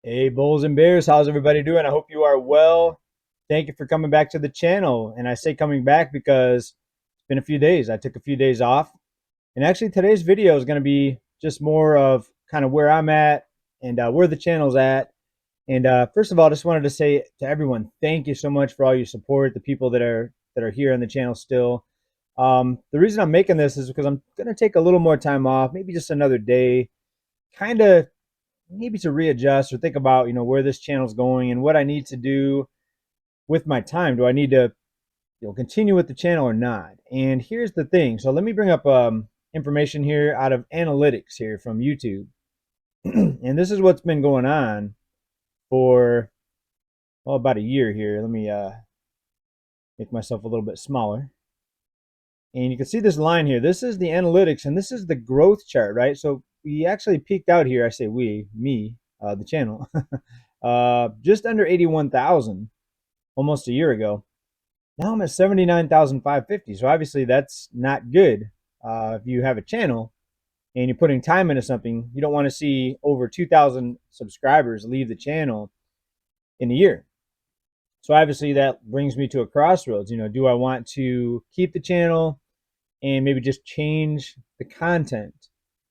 Hey, Bulls and Bears, how's everybody doing? I hope you are well. Thank you for coming back to the channel. And I say coming back because it's been a few days. I took a few days off. And actually, today's video is going to be just more of kind of where I'm at and where the channel's at. And first of all, I just wanted to say to everyone, thank you so much for all your support, the people that are here on the channel still. The reason I'm making this is because I'm going to take a little more time off, maybe just another day, kind of maybe to readjust or think about where this channel's going and what I need to do with my time. Do I need to continue with the channel or not? And here's the thing. So let me bring up information here out of analytics here from YouTube. And this is what's been going on for about a year here. Let me make myself a little bit smaller. And you can see this line here. This is the analytics, and this is the growth chart, right? So we actually peaked out here. I say we, me, the channel, just under 81,000 almost a year ago. Now I'm at 79,550. So obviously that's not good. If you have a channel and you're putting time into something, you don't want to see over 2,000 subscribers leave the channel in a year. So obviously that brings me to a crossroads. Do I want to keep the channel and maybe just change the content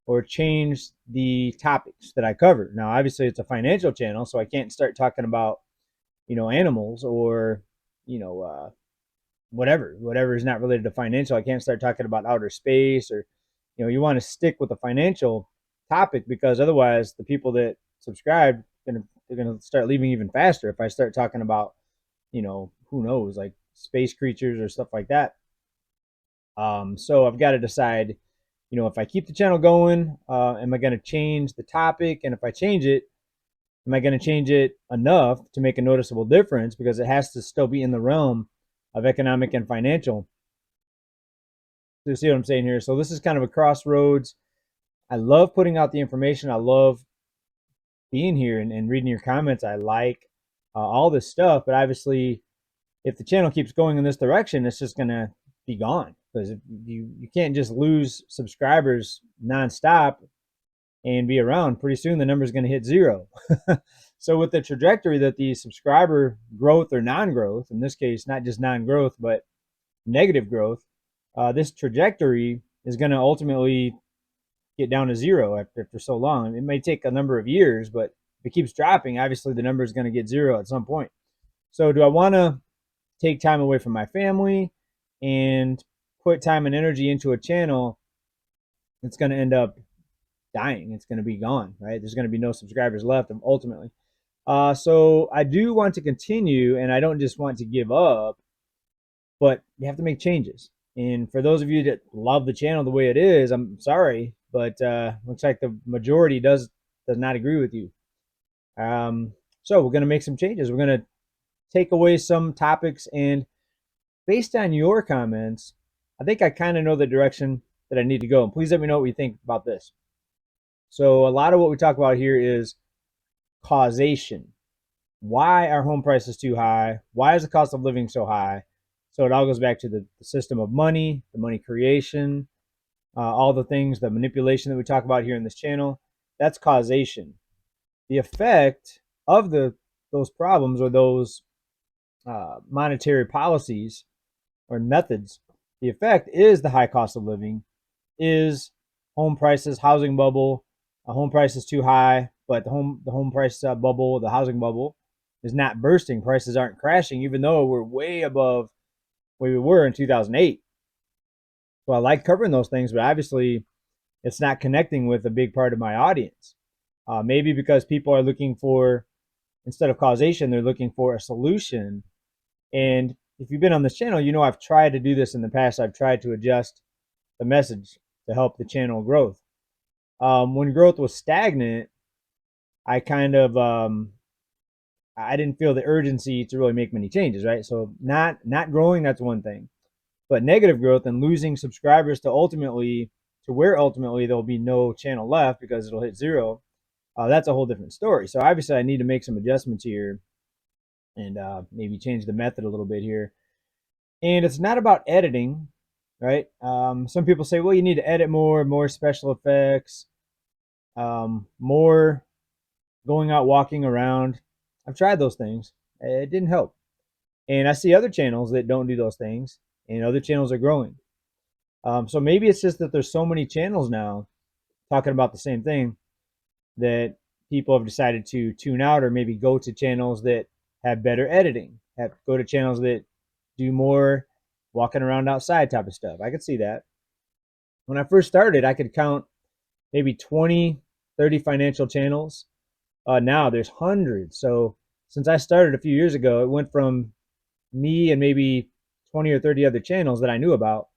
or change the topics that I cover? Now, obviously, it's a financial channel, so I can't start talking about, animals or, you know, uh, whatever is not related to financial. I can't start talking about outer space or, you want to stick with the financial topic because otherwise, the people that subscribe they're gonna start leaving even faster if I start talking about, who knows, like space creatures or stuff like that. So I've got to decide, if I keep the channel going, am I going to change the topic? And if I change it, am I going to change it enough to make a noticeable difference? Because it has to still be in the realm of economic and financial. So you see what I'm saying here? So this is kind of a crossroads. I love putting out the information. I love being here and reading your comments. I like all this stuff, but obviously, if the channel keeps going in this direction, it's just gonna be gone because you can't just lose subscribers nonstop and be around. Pretty soon the number is going to hit zero. So with the trajectory that the subscriber growth or non-growth, in this case, not just non-growth but negative growth, this trajectory is going to ultimately get down to zero after so long. It may take a number of years, but if it keeps dropping, obviously the number is going to get zero at some point. So do I want to take time away from my family and put time and energy into a channel that's going to end up dying? It's going to be gone, right? There's going to be no subscribers left ultimately. So I do want to continue, and I don't just want to give up, but you have to make changes. And for those of you that love the channel the way it is, I'm sorry, but looks like the majority does not agree with you. So we're going to make some changes. We're going to take away some topics, and based on your comments, I think I kind of know the direction that I need to go. And please let me know what you think about this. So a lot of what we talk about here is causation. Why are home prices too high? Why is the cost of living so high? So it all goes back to the system of money, the money creation, all the things, the manipulation that we talk about here in this channel. That's causation. The effect of those problems or those monetary policies or methods, the effect is the high cost of living, is home prices, housing bubble. A home price is too high, but the home price bubble, the housing bubble, is not bursting. Prices aren't crashing, even though we're way above where we were in 2008. So I like covering those things, but obviously it's not connecting with a big part of my audience. Maybe because people are looking for, instead of causation, they're looking for a solution. And if you've been on this channel, I've tried to do this in the past. I've tried to adjust the message to help the channel growth. When growth was stagnant, I kind of I didn't feel the urgency to really make many changes, right? So not growing, that's one thing, but negative growth and losing subscribers to where ultimately there'll be no channel left because it'll hit zero. That's a whole different story. So obviously I need to make some adjustments here and maybe change the method a little bit here. And it's not about editing, right? Some people say, well, you need to edit more special effects, more going out walking around. I've tried those things. It didn't help. And I see other channels that don't do those things, and other channels are growing. So maybe it's just that there's so many channels now talking about the same thing that people have decided to tune out, or maybe go to channels that have better editing, go to channels that do more walking around outside type of stuff. I could see that. When I first started, I could count maybe 20, 30 financial channels. Now there's hundreds. So since I started a few years ago, it went from me and maybe 20 or 30 other channels that I knew about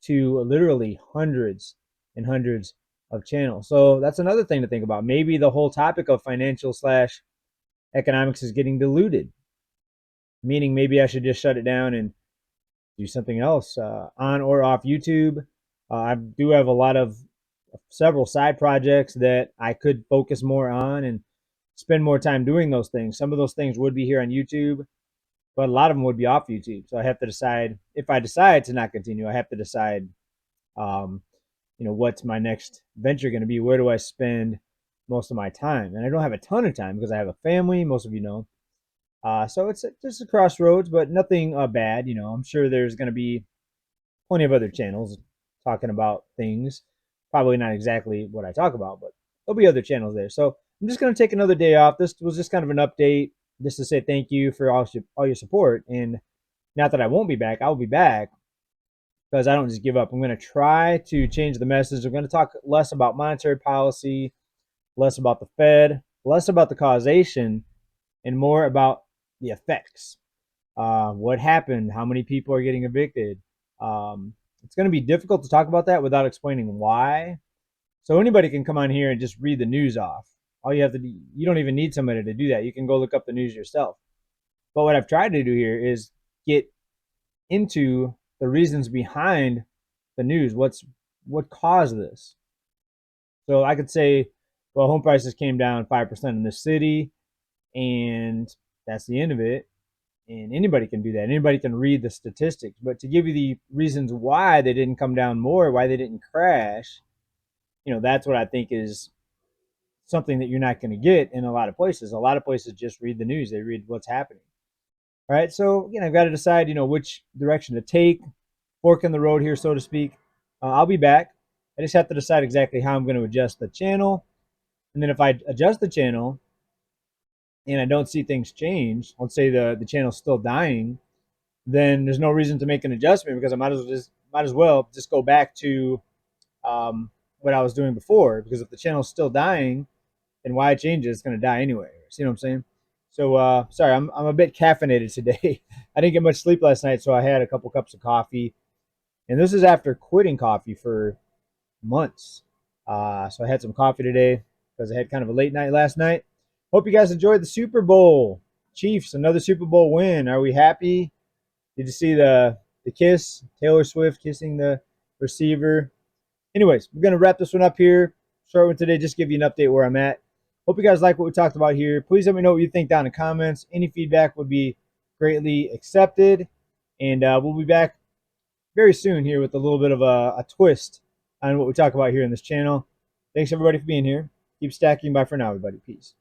to literally hundreds and hundreds of channels. So that's another thing to think about. Maybe the whole topic of financial slash economics is getting diluted, meaning maybe I should just shut it down and do something else on or off YouTube. I do have a lot of several side projects that I could focus more on and spend more time doing those things. Some of those things would be here on YouTube, but a lot of them would be off YouTube. So I have to decide, if I decide to not continue, I have to decide, um, what's my next venture going to be? Where do I spend most of my time? And I don't have a ton of time because I have a family, most of you know. So it's just a crossroads, but nothing bad. I'm sure there's going to be plenty of other channels talking about things. Probably not exactly what I talk about, but there'll be other channels there. So I'm just going to take another day off. This was just kind of an update, just to say thank you for all your support. And not that I won't be back, I'll be back, because I don't just give up. I'm going to try to change the message. I'm going to talk less about monetary policy, less about the Fed, less about the causation, and more about the effects. What happened? How many people are getting evicted? It's going to be difficult to talk about that without explaining why. So anybody can come on here and just read the news off. All you have to do, you don't even need somebody to do that. You can go look up the news yourself. But what I've tried to do here is get into the reasons behind the news. What caused this? So I could say, well, home prices came down 5% in this city, and that's the end of it. And anybody can do that. Anybody can read the statistics. But to give you the reasons why they didn't come down more, why they didn't crash, that's what I think is something that you're not going to get in a lot of places. A lot of places just read the news. They read what's happening. All right. So, I've got to decide, which direction to take, fork in the road here, so to speak. I'll be back. I just have to decide exactly how I'm going to adjust the channel. And then if I adjust the channel and I don't see things change, let's say the channel's still dying, then there's no reason to make an adjustment, because I might as well just go back to what I was doing before. Because if the channel's still dying, then why change it? It's going to die anyway. See what I'm saying? So sorry, I'm a bit caffeinated today. I didn't get much sleep last night, so I had a couple cups of coffee, and this is after quitting coffee for months. So I had some coffee today because I had kind of a late night last night. Hope you guys enjoyed the Super Bowl. Chiefs, another Super Bowl win. Are we happy? Did you see the kiss? Taylor Swift kissing the receiver. Anyways, we're gonna wrap this one up here. Short one today, just give you an update where I'm at. Hope you guys like what we talked about here. Please let me know what you think down in the comments. Any feedback would be greatly accepted. And we'll be back very soon here with a little bit of a twist on what we talk about here in this channel. Thanks everybody for being here. Keep stacking. Bye for now, everybody. Peace.